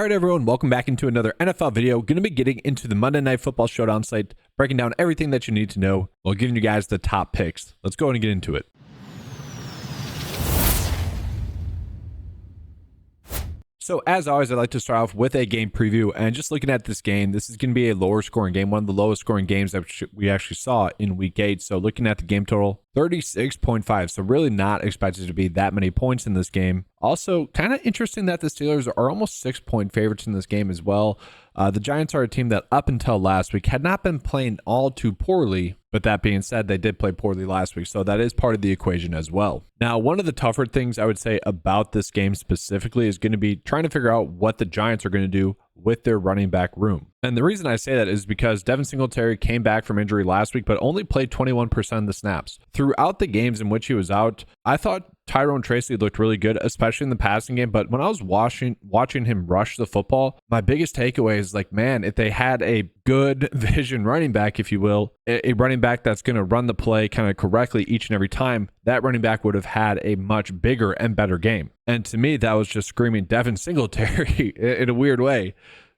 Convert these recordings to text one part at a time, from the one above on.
All right, everyone, welcome back into another NFL video. Going to be getting into the Monday Night Football Showdown slate, breaking down everything that you need to know while giving you guys the top picks. Let's go ahead and get into it. So as always, I'd like to start off with a game preview, and just looking at this game, this is going to be a lower scoring game, one of the lowest scoring games that we actually saw in week 8. So looking at the game total, 36.5. So really not expected to be that many points in this game. Also, kind of interesting that the Steelers are almost 6-point favorites in this game as well. The Giants are a team that up until last week had not been playing all too poorly, but that being said, they did play poorly last week, so that is part of the equation as well. Now, one of the tougher things I would say about this game specifically is going to be trying to figure out what the Giants are going to do with their running back room. And the reason I say that is because Devin Singletary came back from injury last week, but only played 21% of the snaps. Throughout the games in which he was out, I thought Tyrone Tracy looked really good, especially in the passing game. But when I was watching him rush the football, my biggest takeaway is like, man, if they had a good vision running back, if you will, a running back that's going to run the play kind of correctly each and every time, that running back would have had a much bigger and better game. And to me, that was just screaming Devin Singletary in a weird way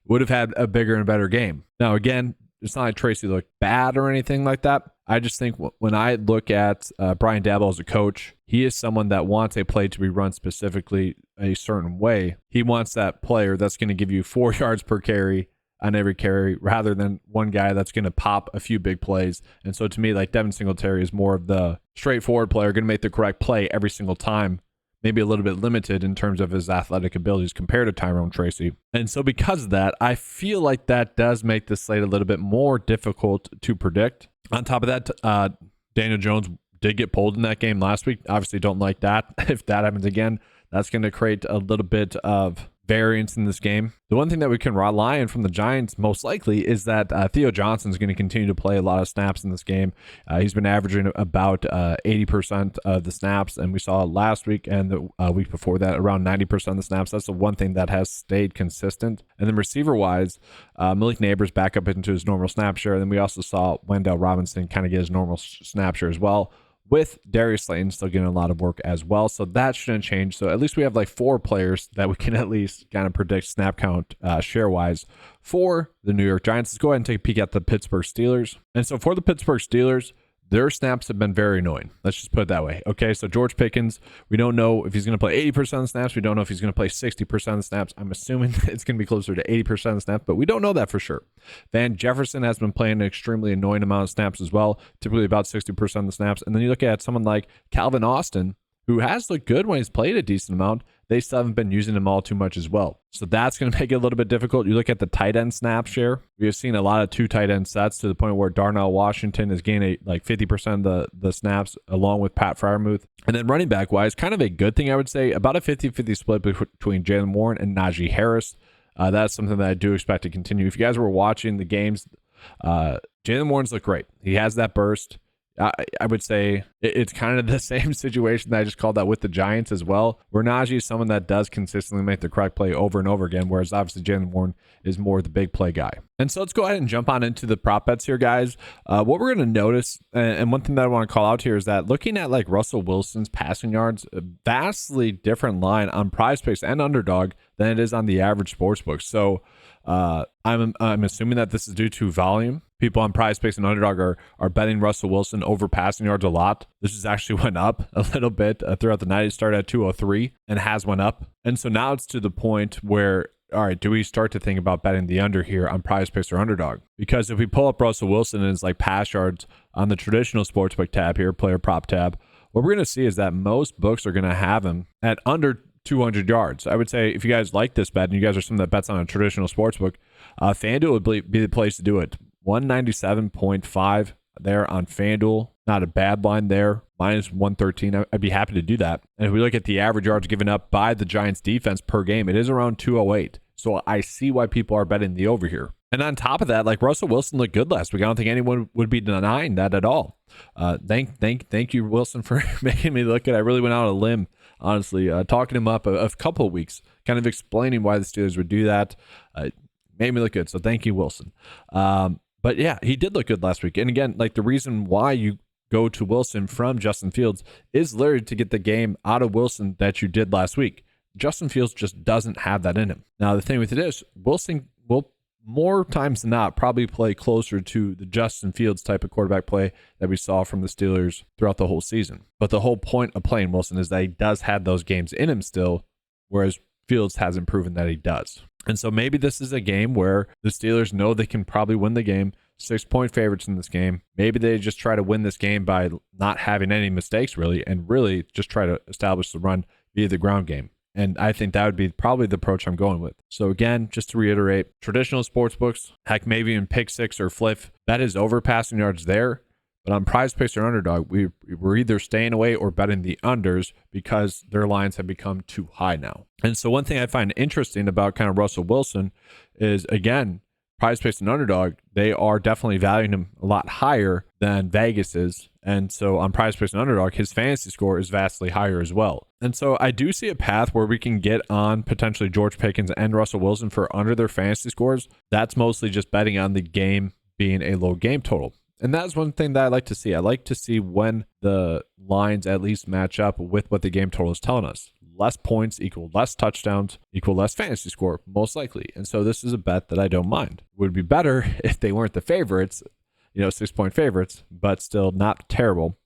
would have had a bigger and better game. Now, again, it's not like Tracy looked bad or anything like that. I just think when I look at Brian Daboll as a coach, he is someone that wants a play to be run specifically a certain way. He wants that player that's going to give you 4 yards per carry on every carry rather than one guy that's going to pop a few big plays. And so to me, like Devin Singletary is more of the straightforward player, going to make the correct play every single time. Maybe a little bit limited in terms of his athletic abilities compared to Tyrone Tracy. And so because of that, I feel like that does make this slate a little bit more difficult to predict. On top of that, Daniel Jones did get pulled in that game last week. Obviously don't like that. If that happens again, that's going to create a little bit of variance in this game. The one thing that we can rely on from the Giants most likely is that Theo Johnson is going to continue to play a lot of snaps in this game. He's been averaging about 80% of the snaps, and we saw last week and the week before that around 90% of the snaps. That's the one thing that has stayed consistent. And then receiver-wise, Malik Neighbors back up into his normal snap share. And then we also saw Wendell Robinson kind of get his normal snap share as well, with Darius Slayton still getting a lot of work as well. So that shouldn't change. So at least we have like 4 players that we can at least kind of predict snap count share-wise for the New York Giants. Let's go ahead and take a peek at the Pittsburgh Steelers. And so for the Pittsburgh Steelers, their snaps have been very annoying. Let's just put it that way. Okay, so George Pickens, we don't know if he's going to play 80% of the snaps. We don't know if he's going to play 60% of the snaps. I'm assuming it's going to be closer to 80% of the snaps, but we don't know that for sure. Van Jefferson has been playing an extremely annoying amount of snaps as well, typically about 60% of the snaps. And then you look at someone like Calvin Austin, who has looked good when he's played a decent amount. They still haven't been using him all too much as well. So that's going to make it a little bit difficult. You look at the tight end snap share. We have seen a lot of 2 tight end sets to the point where Darnell Washington is gaining like 50% of the snaps along with Pat Freiermuth. And then running back wise, kind of a good thing, I would say, about a 50-50 split between Jaylen Warren and Najee Harris. That's something that I do expect to continue. If you guys were watching the games, Jaylen Warren's look great. He has that burst. I would say it's kind of the same situation that I just called that with the Giants as well, where Najee is someone that does consistently make the correct play over and over again, whereas obviously Jaylen Warren is more the big play guy. And so let's go ahead and jump on into the prop bets here, guys. What we're going to notice, and one thing that I want to call out here is that looking at like Russell Wilson's passing yards, a vastly different line on PrizePicks and Underdog than it is on the average sportsbook. So I'm assuming that this is due to volume. People on PrizePicks and Underdog are betting Russell Wilson over passing yards a lot. This has actually went up a little bit throughout the night. It started at 203 and has went up. And so now it's to the point where, all right, do we start to think about betting the under here on PrizePicks or Underdog? Because if we pull up Russell Wilson and his like pass yards on the traditional sportsbook tab here, player prop tab, what we're going to see is that most books are going to have him at under 200 yards. I would say if you guys like this bet and you guys are someone that bets on a traditional sportsbook, FanDuel would be the place to do it. 197.5 there on FanDuel. Not a bad line there. Minus 113. I'd be happy to do that. And if we look at the average yards given up by the Giants defense per game, it is around 208. So I see why people are betting the over here. And on top of that, like Russell Wilson looked good last week. I don't think anyone would be denying that at all. Thank you, Wilson, for making me look good. I really went out on a limb, honestly, talking him up a couple of weeks, kind of explaining why the Steelers would do that. Made me look good. So thank you, Wilson. But yeah, he did look good last week. And again, like the reason why you go to Wilson from Justin Fields is literally to get the game out of Wilson that you did last week. Justin Fields just doesn't have that in him. Now, the thing with it is, Wilson will more times than not probably play closer to the Justin Fields type of quarterback play that we saw from the Steelers throughout the whole season. But the whole point of playing Wilson is that he does have those games in him still, whereas Fields hasn't proven that he does. And so maybe this is a game where the Steelers know they can probably win the game. 6-point favorites in this game. Maybe they just try to win this game by not having any mistakes really, and really just try to establish the run via the ground game. And I think that would be probably the approach I'm going with. So again, just to reiterate, traditional sports books, heck, maybe in pick six or flip, bet is over passing yards there. But on PrizePicks or Underdog, we're either staying away or betting the unders because their lines have become too high now. And so one thing I find interesting about kind of Russell Wilson is, again, PrizePicks and Underdog, they are definitely valuing him a lot higher than Vegas is. And so on PrizePicks and Underdog, his fantasy score is vastly higher as well. And so I do see a path where we can get on potentially George Pickens and Russell Wilson for under their fantasy scores. That's mostly just betting on the game being a low game total. And that's one thing that I like to see. I like to see when the lines at least match up with what the game total is telling us. Less points equal less touchdowns equal less fantasy score, most likely. And so this is a bet that I don't mind. It would be better if they weren't the favorites, 6-point favorites, but still not terrible.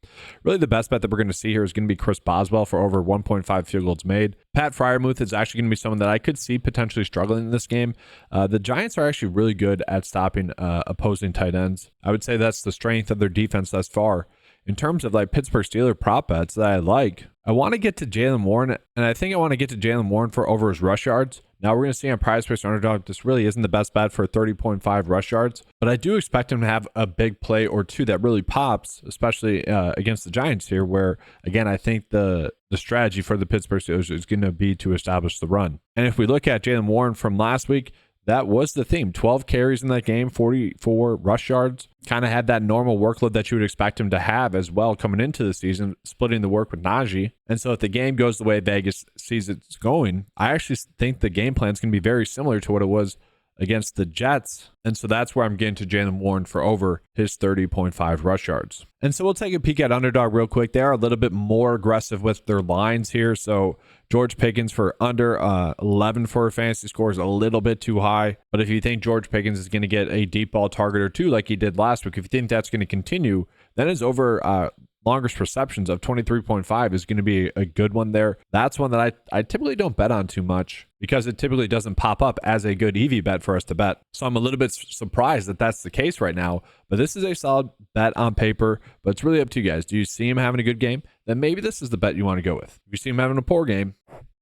Really, the best bet that we're going to see here is going to be Chris Boswell for over 1.5 field goals made. Pat Freiermuth is actually going to be someone that I could see potentially struggling in this game. The Giants are actually really good at stopping opposing tight ends. I would say that's the strength of their defense thus far. In terms of like Pittsburgh Steelers prop bets that I like, I want to get to Jaylen Warren, and I think I want to get to Jaylen Warren for over his rush yards. Now we're going to see on PrizePicks Underdog, this really isn't the best bet for 30.5 rush yards, but I do expect him to have a big play or two that really pops, especially against the Giants here, where, again, I think the strategy for the Pittsburgh Steelers is going to be to establish the run. And if we look at Jaylen Warren from last week, that was the theme. 12 carries in that game, 44 rush yards. Kind of had that normal workload that you would expect him to have as well coming into the season, splitting the work with Najee. And so if the game goes the way Vegas sees it's going, I actually think the game plan is going to be very similar to what it was against the Jets. And so that's where I'm getting to Jaylen Warren for over his 30.5 rush yards. And so we'll take a peek at Underdog real quick. They are a little bit more aggressive with their lines here. So George Pickens for under 11 for a fantasy score is a little bit too high. But if you think George Pickens is going to get a deep ball target or two like he did last week, if you think that's going to continue, then his over longest receptions of 23.5 is going to be a good one there. That's one that I typically don't bet on too much because it typically doesn't pop up as a good EV bet for us to bet. So I'm a little bit surprised that that's the case right now, but this is a solid bet on paper, but it's really up to you guys. Do you see him having a good game? Then maybe this is the bet you want to go with. If you see him having a poor game,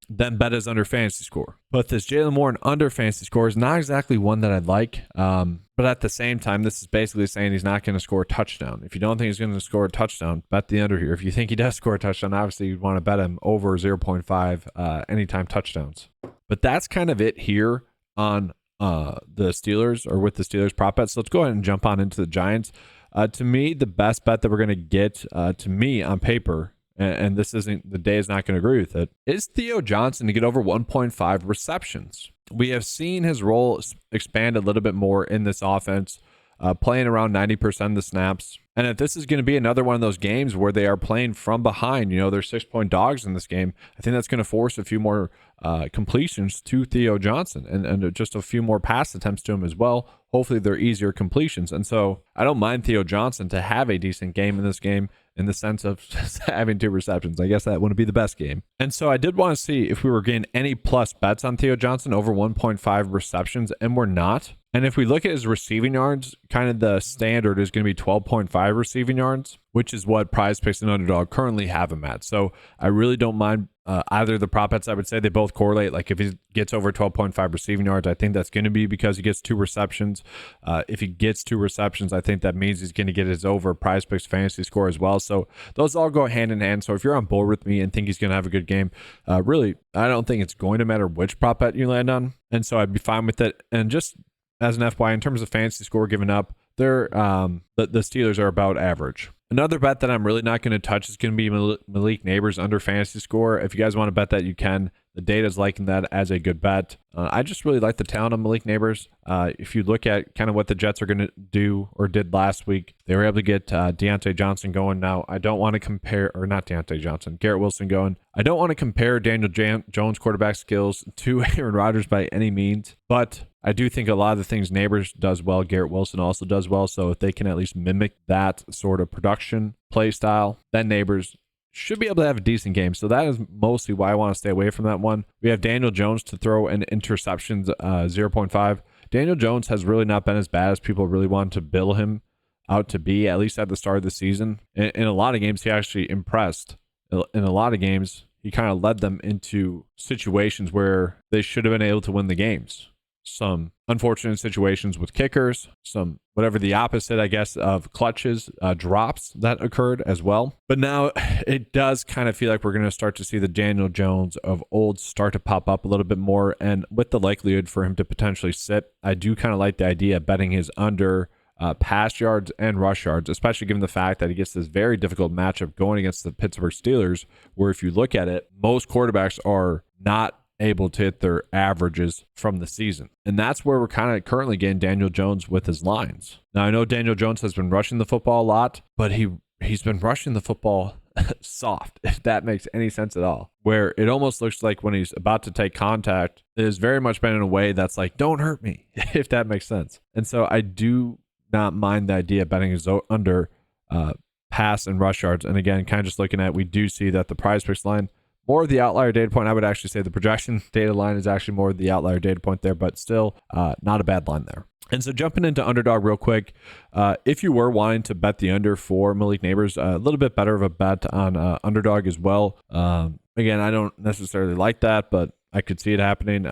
then bet is under fantasy score. But this Jaylen Warren under fantasy score is not exactly one that I'd like. But at the same time, this is basically saying he's not going to score a touchdown. If you don't think he's going to score a touchdown, bet the under here. If you think he does score a touchdown, obviously you'd want to bet him over 0.5 anytime touchdowns. But that's kind of it here on the Steelers or with the Steelers prop bets. So let's go ahead and jump on into the Giants. To me, the best bet that we're going to get to me on paper, and this isn't, the day is not going to agree with it, is Theo Johnson to get over 1.5 receptions. We have seen his role expand a little bit more in this offense, playing around 90% of the snaps. And if this is going to be another one of those games where they are playing from behind, they're 6-point dogs in this game, I think that's going to force a few more completions to Theo Johnson and just a few more pass attempts to him as well. Hopefully they're easier completions. And so I don't mind Theo Johnson to have a decent game in this game in the sense of just having 2 receptions. I guess that wouldn't be the best game. And so I did want to see if we were getting any plus bets on Theo Johnson over 1.5 receptions, and we're not. And if we look at his receiving yards, kind of the standard is going to be 12.5 receiving yards, which is what PrizePicks and Underdog currently have him at. So I really don't mind either of the prop bets. I would say they both correlate. Like if he gets over 12.5 receiving yards, I think that's going to be because he gets 2 receptions. If he gets 2 receptions, I think that means he's going to get his over PrizePicks fantasy score as well. So those all go hand in hand. So if you're on board with me and think he's going to have a good game, really, I don't think it's going to matter which prop bet you land on. And so I'd be fine with it. And just as an FYI, in terms of fantasy score given up, they're the Steelers are about average. Another bet that I'm really not going to touch is going to be Malik Neighbors under fantasy score. If you guys want to bet that, you can. The data is liking that as a good bet. I just really like the talent of Malik Neighbors. If you look at kind of what the Jets are going to do or did last week, they were able to get Deontay Johnson going. Now, I don't want to compare, or not Deontay Johnson, Garrett Wilson going. I don't want to compare Daniel Jones' quarterback skills to Aaron Rodgers by any means, but I do think a lot of the things Neighbors does well, Garrett Wilson also does well. So if they can at least mimic that sort of production play style, then Neighbors should be able to have a decent game. So that is mostly why I want to stay away from that one. We have Daniel Jones to throw an interceptions 0.5. Daniel Jones has really not been as bad as people really want to bill him out to be, at least at the start of the season. In a lot of games, he actually impressed. In a lot of games, he kind of led them into situations where they should have been able to win the games. Some unfortunate situations with kickers, some whatever the opposite, I guess, of clutches, drops that occurred as well. But now it does kind of feel like we're going to start to see the Daniel Jones of old start to pop up a little bit more. And with the likelihood for him to potentially sit, I do kind of like the idea of betting his under pass yards and rush yards, especially given the fact that he gets this very difficult matchup going against the Pittsburgh Steelers, where if you look at it, most quarterbacks are not able to hit their averages from the season. And that's where we're kind of currently getting Daniel Jones with his lines. Now, I know Daniel Jones has been rushing the football a lot, but he's been rushing the football soft, if that makes any sense at all, where it almost looks like when he's about to take contact, it has very much been in a way that's like, don't hurt me, if that makes sense. And so I do not mind the idea of betting his under pass and rush yards. And again, kind of just looking at, we do see that the PrizePicks line, more of the outlier data point. I would actually say the projection data line is actually more of the outlier data point there, but still not a bad line there. And so jumping into Underdog real quick, if you were wanting to bet the under for Malik Neighbors, a little bit better of a bet on Underdog as well. Again, I don't necessarily like that, but I could see it happening.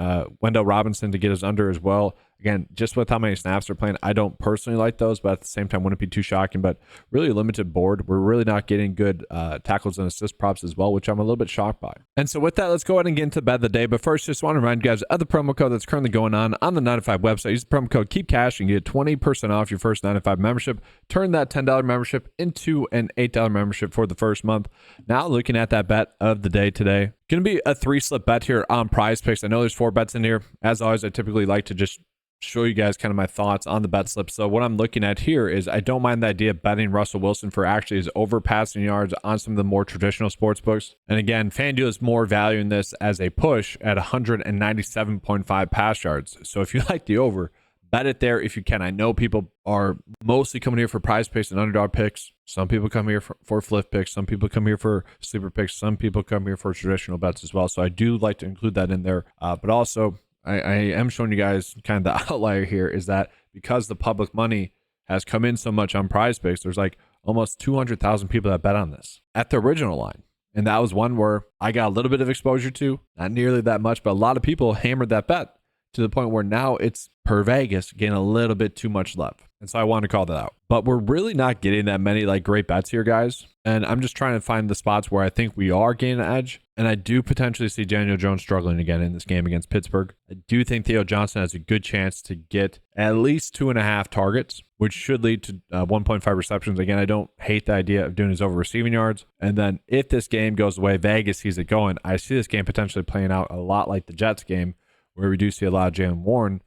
Wendell Robinson to get his under as well. Again, just with how many snaps they're playing, I don't personally like those, but at the same time, wouldn't be too shocking. But really limited board. We're really not getting good tackles and assist props as well, which I'm a little bit shocked by. And so with that, let's go ahead and get into bet of the day. But first, just want to remind you guys of the promo code that's currently going on the 9to5 website. Use the promo code KEEPCASH and get 20% off your first 9to5 membership. Turn that $10 membership into an $8 membership for the first month. Now looking at that bet of the day today. Going to be a 3-slip bet here on PrizePicks. I know there's 4 bets in here. As always, I typically like to just show you guys kind of my thoughts on the bet slip. So what I'm looking at here is I don't mind the idea of betting Russell Wilson for actually his over passing yards on some of the more traditional sports books. And again, FanDuel is more valuing this as a push at 197.5 pass yards. So if you like the over, bet it there if you can. I know people are mostly coming here for PrizePicks and underdog picks. Some people come here for flip picks. Some people come here for sleeper picks. Some people come here for traditional bets as well. So I do like to include that in there. But also, I am showing you guys kind of the outlier here is that because the public money has come in so much on PrizePicks, there's like almost 200,000 people that bet on this at the original line. And that was one where I got a little bit of exposure to, not nearly that much, but a lot of people hammered that bet to the point where now it's per Vegas getting a little bit too much love. And so I want to call that out. But we're really not getting that many like great bets here, guys. And I'm just trying to find the spots where I think we are gaining an edge. And I do potentially see Daniel Jones struggling again in this game against Pittsburgh. I do think Theo Johnson has a good chance to get at least 2.5 targets, which should lead to 1.5 receptions. Again, I don't hate the idea of doing his over receiving yards. And then if this game goes the way Vegas sees it going, I see this game potentially playing out a lot like the Jets game, where we do see a lot of Jaylen Warren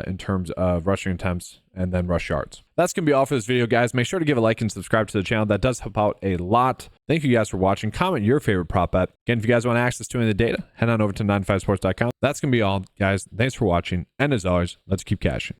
in terms of rushing attempts and then rush yards. That's going to be all for this video, guys. Make sure to give a like and subscribe to the channel. That does help out a lot. Thank you guys for watching. Comment your favorite prop bet. Again, if you guys want access to any of the data, head on over to 9to5sports.com. That's going to be all, guys. Thanks for watching. And as always, let's keep cashing.